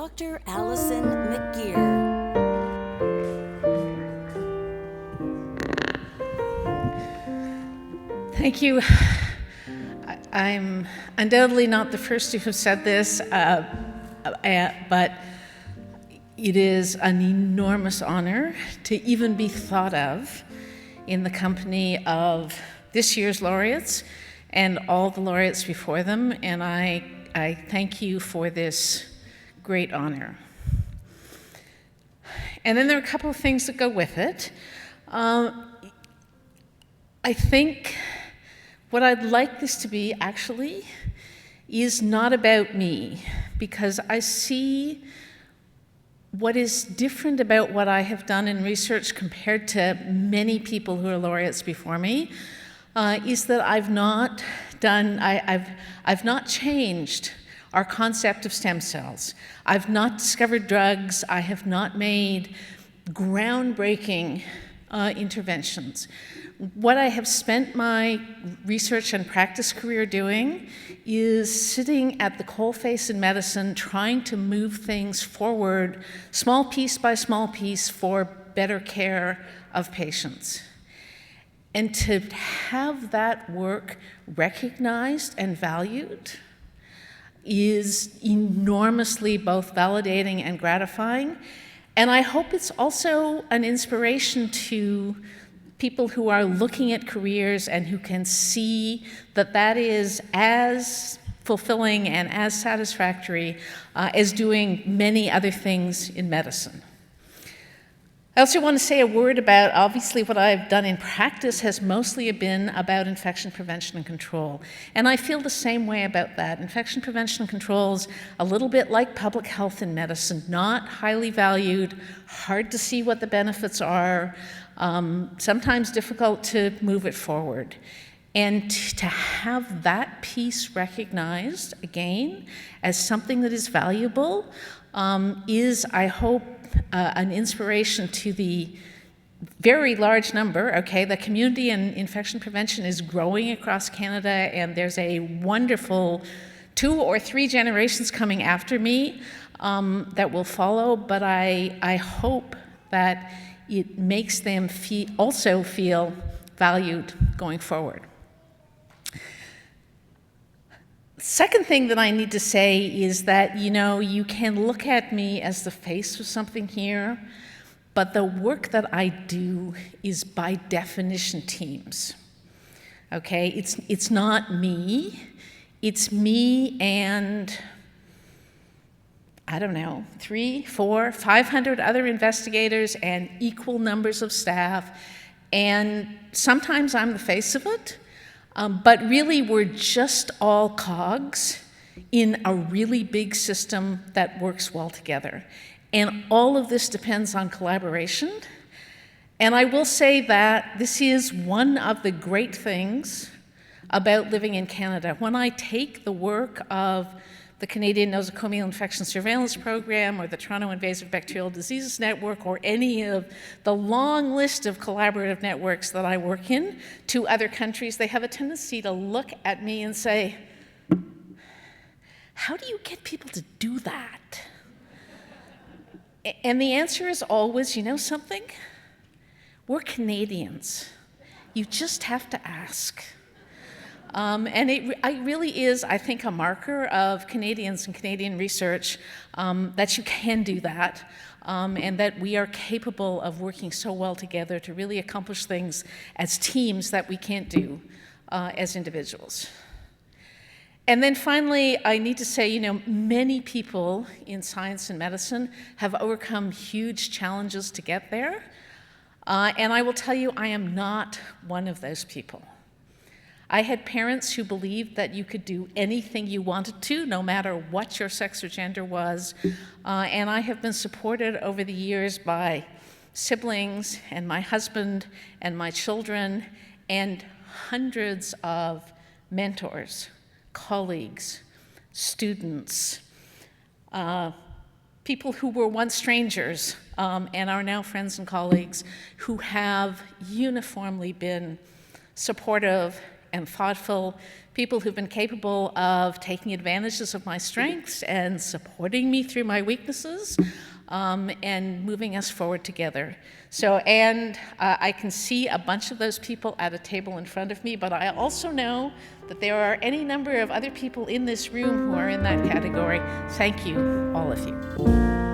Dr. Allison McGeer. Thank you. I'm undoubtedly not the first to have said this, but it is an enormous honor to even be thought of in the company of this year's laureates and all the laureates before them, and I thank you for this great honor. And then there are a couple of things that go with it. I think what I'd like this to be, actually, is not about me, because I see what is different about what I have done in research compared to many people who are laureates before me, is that I've not changed our concept of stem cells. I've not discovered drugs. I have not made groundbreaking interventions. What I have spent my research and practice career doing is sitting at the coalface in medicine, trying to move things forward, small piece by small piece, for better care of patients. And to have that work recognized and valued is enormously both validating and gratifying. And I hope it's also an inspiration to people who are looking at careers and who can see that that is as fulfilling and as satisfactory as doing many other things in medicine. I also want to say a word about, obviously, what I've done in practice has mostly been about infection prevention and control. And I feel the same way about that. Infection prevention and control is a little bit like public health in medicine, not highly valued, hard to see what the benefits are, sometimes difficult to move it forward. And to have that piece recognized, again, as something that is valuable is, I hope, an inspiration to the very large number. The community in infection prevention is growing across Canada, and there's a wonderful 2 or 3 generations coming after me that will follow, but I hope that it makes them also feel valued going forward. Second thing that I need to say is that, you can look at me as the face of something here, but the work that I do is by definition teams. It's not me. It's me and, 300, 400, 500 other investigators and equal numbers of staff, and sometimes I'm the face of it. But really, we're just all cogs in a really big system that works well together. And all of this depends on collaboration. And I will say that this is one of the great things about living in Canada. When I take the work of the Canadian Nosocomial Infection Surveillance Program or the Toronto Invasive Bacterial Diseases Network or any of the long list of collaborative networks that I work in to other countries, they have a tendency to look at me and say, how do you get people to do that? And the answer is always, something? We're Canadians. You just have to ask. And it really is, I think, a marker of Canadians and Canadian research that you can do that, and that we are capable of working so well together to really accomplish things as teams that we can't do as individuals. And then finally, I need to say, many people in science and medicine have overcome huge challenges to get there. And I will tell you, I am not one of those people. I had parents who believed that you could do anything you wanted to, no matter what your sex or gender was. And I have been supported over the years by siblings and my husband and my children and hundreds of mentors, colleagues, students, people who were once strangers and are now friends and colleagues who have uniformly been supportive and thoughtful, people who've been capable of taking advantages of my strengths and supporting me through my weaknesses, and moving us forward together. So, and I can see a bunch of those people at a table in front of me, but I also know that there are any number of other people in this room who are in that category. Thank you, all of you.